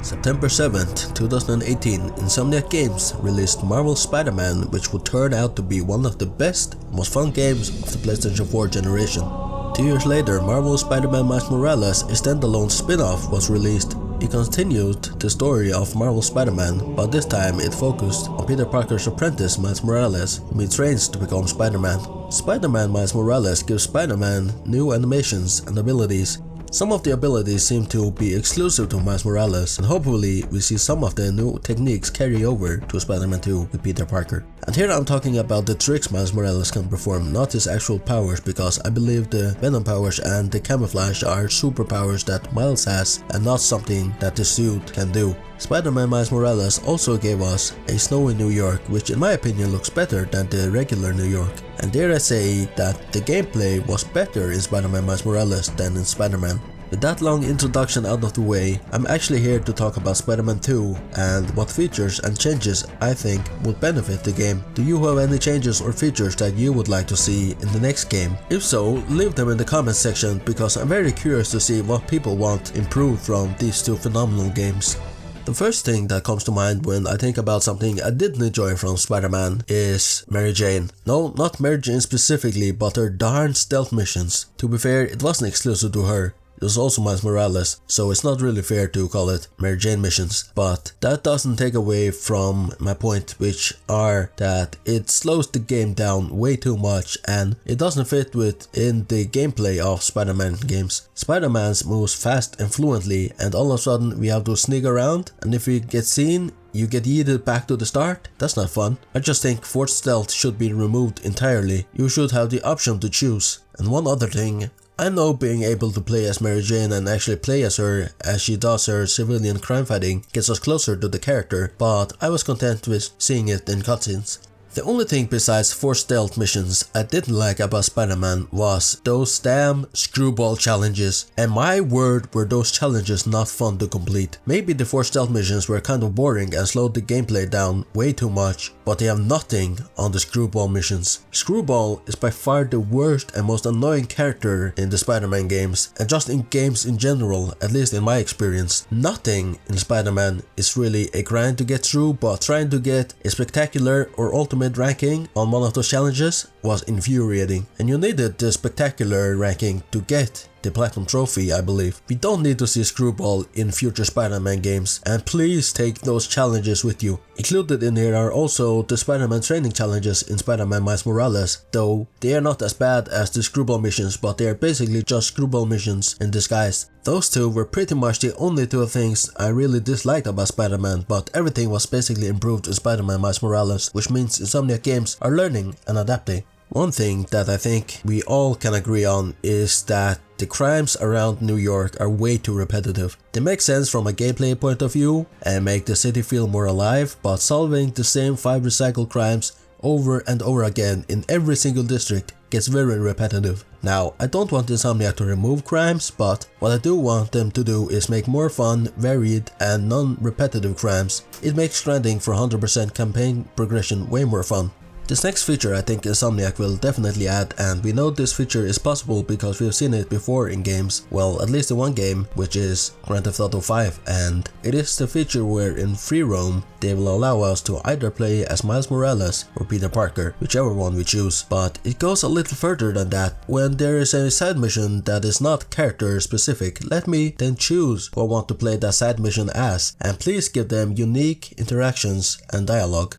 September 7th, 2018, Insomniac Games released Marvel's Spider-Man, which would turn out to be one of the best, most fun games of the PlayStation 4 generation. 2 years later, Marvel's Spider-Man Miles Morales, a standalone spin-off, was released. It continued the story of Marvel's Spider-Man, but this time it focused on Peter Parker's apprentice Miles Morales, whom he trains to become Spider-Man. Spider-Man Miles Morales gives Spider-Man new animations and abilities. Some of the abilities seem to be exclusive to Miles Morales, and hopefully we see some of the new techniques carry over to Spider-Man 2 with Peter Parker. And here I'm talking about the tricks Miles Morales can perform, not his actual powers, because I believe the Venom powers and the camouflage are superpowers that Miles has and not something that the suit can do. Spider-Man Miles Morales also gave us a snowy New York, which in my opinion looks better than the regular New York. And dare I say that the gameplay was better in Spider-Man Miles Morales than in Spider-Man. With that long introduction out of the way, I'm actually here to talk about Spider-Man 2 and what features and changes I think would benefit the game. Do you have any changes or features that you would like to see in the next game? If so, leave them in the comment section, because I'm very curious to see what people want improved from these two phenomenal games. The first thing that comes to mind when I think about something I didn't enjoy from Spider-Man is Mary Jane. No, not Mary Jane specifically, but her darn stealth missions. To be fair, it wasn't exclusive to her. It was also Miles Morales, so it's not really fair to call it Mary Jane missions. But that doesn't take away from my point, which are that it slows the game down way too much and it doesn't fit within the gameplay of Spider-Man games. Spider-Man moves fast and fluently, and all of a sudden we have to sneak around, and if we get seen, you get yeeted back to the start? That's not fun. I just think forced stealth should be removed entirely. You should have the option to choose. And one other thing, I know being able to play as Mary Jane and actually play as her as she does her civilian crime fighting gets us closer to the character, but I was content with seeing it in cutscenes. The only thing besides forced stealth missions I didn't like about Spider-Man was those damn screwball challenges, and my word were those challenges not fun to complete. Maybe the forced stealth missions were kind of boring and slowed the gameplay down way too much, but they have nothing on the screwball missions. Screwball is by far the worst and most annoying character in the Spider-Man games, and just in games in general, at least in my experience. Nothing in Spider-Man is really a grind to get through, but trying to get a spectacular or ultimate ranking on one of those challenges was infuriating, and you needed the spectacular ranking to get the platinum trophy, I believe. We don't need to see Screwball in future Spider-Man games, and please take those challenges with you. Included in here are also the Spider-Man training challenges in Spider-Man Miles Morales, though they are not as bad as the Screwball missions, but they are basically just Screwball missions in disguise. Those two were pretty much the only two things I really disliked about Spider-Man, but everything was basically improved in Spider-Man Miles Morales, which means Insomniac Games are learning and adapting. One thing that I think we all can agree on is that the crimes around New York are way too repetitive. They make sense from a gameplay point of view and make the city feel more alive, but solving the same 5 recycled crimes over and over again in every single district gets very repetitive. Now, I don't want Insomniac to remove crimes, but what I do want them to do is make more fun, varied, and non-repetitive crimes. It makes grinding for 100% campaign progression way more fun. This next feature I think Insomniac will definitely add, and we know this feature is possible because we've seen it before in games, well, at least in one game, which is Grand Theft Auto 5, and it is the feature where in free roam they will allow us to either play as Miles Morales or Peter Parker, whichever one we choose. But it goes a little further than that. When there is a side mission that is not character specific, let me then choose who I want to play that side mission as, and please give them unique interactions and dialogue.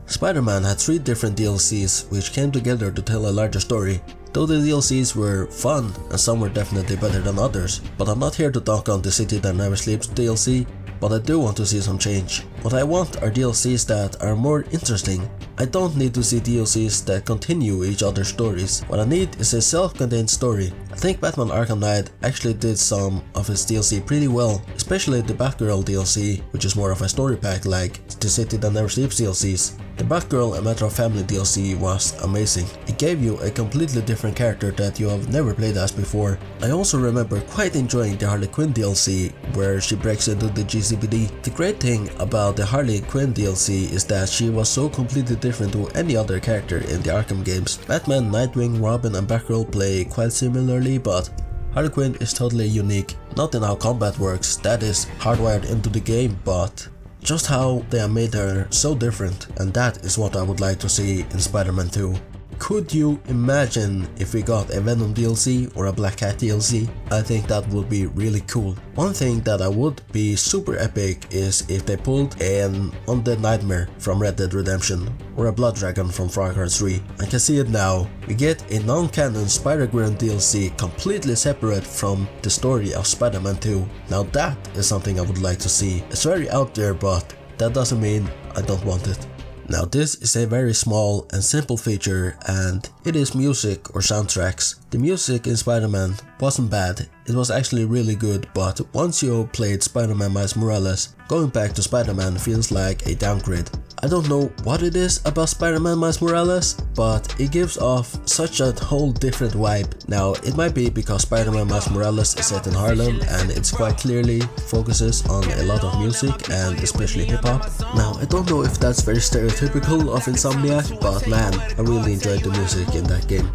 Spider-Man had 3 different DLCs which came together to tell a larger story. Though the DLCs were fun and some were definitely better than others, but I'm not here to talk on the City That Never Sleeps DLC, but I do want to see some change. What I want are DLCs that are more interesting. I don't need to see DLCs that continue each other's stories. What I need is a self-contained story. I think Batman Arkham Knight actually did some of his DLC pretty well, especially the Batgirl DLC, which is more of a story pack like the City That Never Sleeps DLCs. The Batgirl and Matter of Family DLC was amazing. It gave you a completely different character that you have never played as before. I also remember quite enjoying the Harley Quinn DLC, where she breaks into the GCPD. The great thing about the Harley Quinn DLC is that she was so completely different to any other character in the Arkham games. Batman, Nightwing, Robin and Batgirl play quite similarly, but Harley Quinn is totally unique. Not in how combat works, that is hardwired into the game, but just how they have made her so different, and that is what I would like to see in Spider-Man 2. Could you imagine if we got a Venom DLC or a Black Cat DLC? I think that would be really cool. One thing that I would be super epic is if they pulled an Undead Nightmare from Red Dead Redemption or a Blood Dragon from Far Cry 3. I can see it now. We get a non-canon Spider-Gwen DLC completely separate from the story of Spider-Man 2. Now that is something I would like to see. It's very out there, but that doesn't mean I don't want it. Now this is a very small and simple feature, and it is music or soundtracks. The music in Spider-Man wasn't bad, it was actually really good, but once you played Spider-Man Miles Morales, going back to Spider-Man feels like a downgrade. I don't know what it is about Spider-Man Miles Morales, but it gives off such a whole different vibe. Now it might be because Spider-Man Miles Morales is set in Harlem and it's quite clearly focuses on a lot of music and especially hip-hop. Now I don't know if that's very stereotypical of Insomniac, but man, I really enjoyed the music in that game.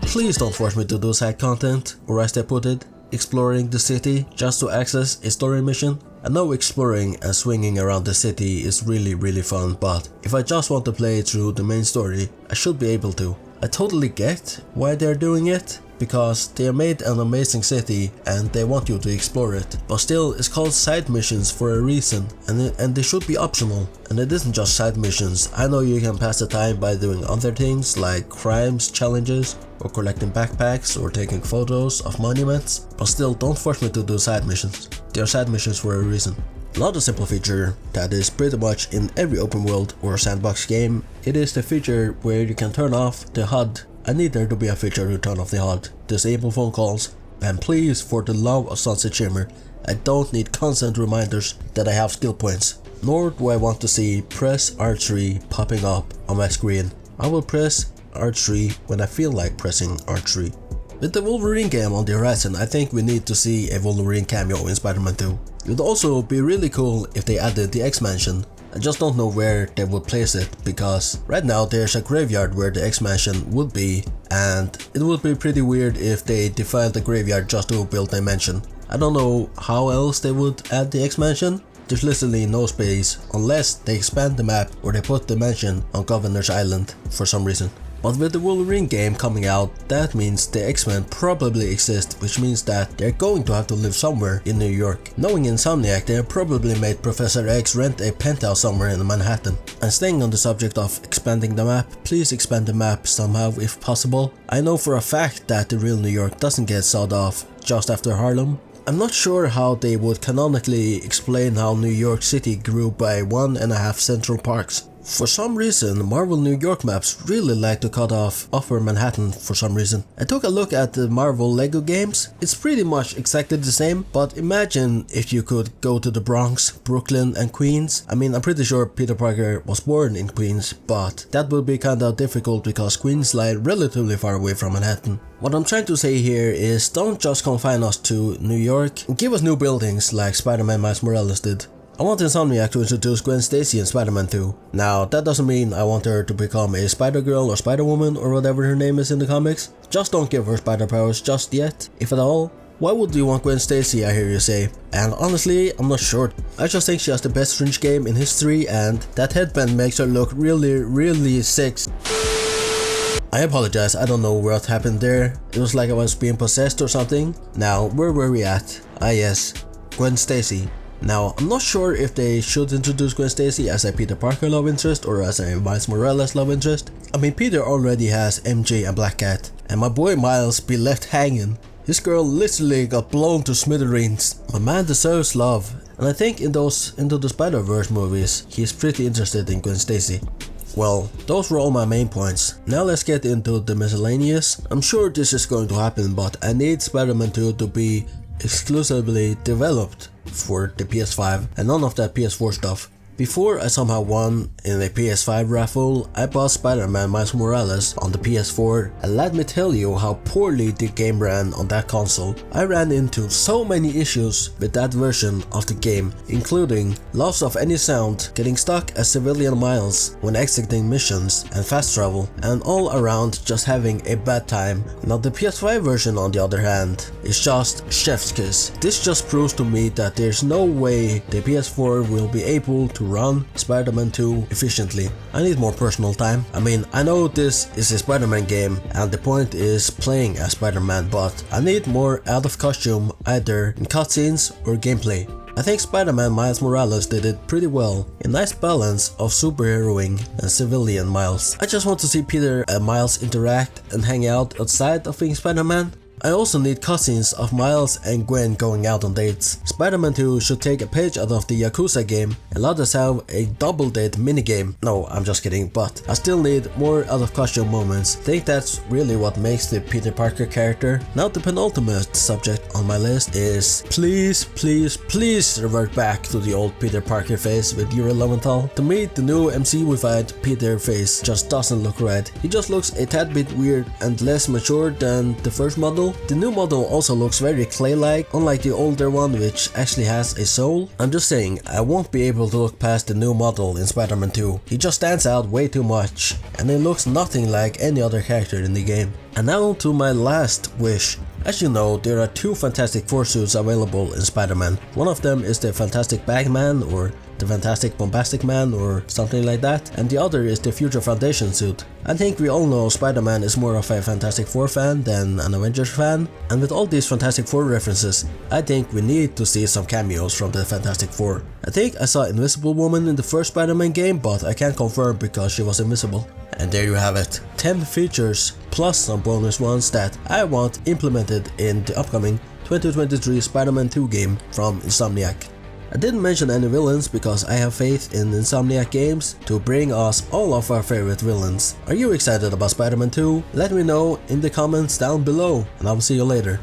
Please don't force me to do side content, or as they put it, exploring the city just to access a story mission. I know exploring and swinging around the city is really fun, but if I just want to play through the main story, I should be able to. I totally get why they're doing it, because they made an amazing city and they want you to explore it. But still, it's called side missions for a reason, and they should be optional. And it isn't just side missions. I know you can pass the time by doing other things like crimes, challenges, or collecting backpacks or taking photos of monuments, but still don't force me to do side missions. They are side missions for a reason. Another simple feature that is pretty much in every open world or sandbox game, it is the feature where you can turn off the HUD. I need there to be a feature to turn off the HUD, disable phone calls, and please, for the love of Sunset Shimmer, I don't need constant reminders that I have skill points. Nor do I want to see press R3 popping up on my screen. I will press R3 when I feel like pressing R3. With the Wolverine game on the horizon, I think we need to see a Wolverine cameo in Spider-Man 2. It would also be really cool if they added the XMansion. I just don't know where they would place it, because right now there's a graveyard where the XMansion would be, and it would be pretty weird if they defiled the graveyard just to build a mansion. I don't know how else they would add the XMansion. There's literally no space unless they expand the map or they put the mansion on Governor's Island for some reason. But with the Wolverine game coming out, that means the X-Men probably exist, which means that they're going to have to live somewhere in New York. Knowing Insomniac, they have probably made Professor X rent a penthouse somewhere in Manhattan. And staying on the subject of expanding the map, please expand the map somehow if possible. I know for a fact that the real New York doesn't get sawed off just after Harlem. I'm not sure how they would canonically explain how New York City grew by 1.5 Central Parks. For some reason, Marvel New York maps really like to cut off Upper Manhattan for some reason. I took a look at the Marvel Lego games. It's pretty much exactly the same, but imagine if you could go to the Bronx, Brooklyn and Queens. I mean, I'm pretty sure Peter Parker was born in Queens, but that would be kinda difficult because Queens lie relatively far away from Manhattan. What I'm trying to say here is don't just confine us to New York, give us new buildings like Spider-Man Miles Morales did. I want Insomniac to introduce Gwen Stacy in Spider-Man 2. Now, that doesn't mean I want her to become a Spider-Girl or Spider-Woman or whatever her name is in the comics. Just don't give her spider powers just yet, if at all. Why would you want Gwen Stacy, I hear you say? And honestly, I'm not sure. I just think she has the best Fringe game in history, and that headband makes her look really sexy. I apologize, I don't know what happened there. It was like I was being possessed or something. Now, where were we at? Ah yes, Gwen Stacy. Now, I'm not sure if they should introduce Gwen Stacy as a Peter Parker love interest or as a Miles Morales love interest. I mean, Peter already has MJ and Black Cat, and my boy Miles be left hanging. His girl literally got blown to smithereens. My man deserves love, and I think in those Into the Spider-Verse movies, he's pretty interested in Gwen Stacy. Well, those were all my main points. Now let's get into the miscellaneous. I'm sure this is going to happen, but I need Spider-Man 2 to be exclusively developed for the PS5 and none of that PS4 stuff. Before I somehow won in a PS5 raffle, I bought Spider-Man Miles Morales on the PS4, and let me tell you how poorly the game ran on that console. I ran into so many issues with that version of the game, including loss of any sound, getting stuck as civilian Miles when exiting missions and fast travel, and all around just having a bad time. Now the PS5 version on the other hand is just chef's kiss. This just proves to me that there's no way the PS4 will be able to run Spider-Man 2 efficiently. I need more personal time. I mean, I know this is a Spider-Man game and the point is playing as Spider-Man, but I need more out of costume either in cutscenes or gameplay. I think Spider-Man Miles Morales did it pretty well, a nice balance of superheroing and civilian Miles. I just want to see Peter and Miles interact and hang out outside of being Spider-Man. I also need cutscenes of Miles and Gwen going out on dates. Spider-Man 2 should take a page out of the Yakuza game and let us have a double date minigame. No, I'm just kidding, but I still need more out of costume moments. I think that's really what makes the Peter Parker character. Now the penultimate subject on my list is please revert back to the old Peter Parker face with Yuri Lowenthal. To me, the new MCU-ified Peter face just doesn't look right. He just looks a tad bit weird and less mature than the first model. The new model also looks very clay-like, unlike the older one which actually has a soul. I'm just saying, I won't be able to look past the new model in Spider-Man 2. He just stands out way too much, and he looks nothing like any other character in the game. And now to my last wish. As you know, there are two Fantastic Four suits available in Spider-Man. One of them is the Fantastic Bagman or the Fantastic Bombastic Man or something like that, and the other is the Future Foundation suit. I think we all know Spider-Man is more of a Fantastic Four fan than an Avengers fan, and with all these Fantastic Four references, I think we need to see some cameos from the Fantastic Four. I think I saw Invisible Woman in the first Spider-Man game, but I can't confirm because she was invisible. And there you have it, 10 features plus some bonus ones that I want implemented in the upcoming 2023 Spider-Man 2 game from Insomniac. I didn't mention any villains because I have faith in Insomniac Games to bring us all of our favorite villains. Are you excited about Spider-Man 2? Let me know in the comments down below, and I will see you later.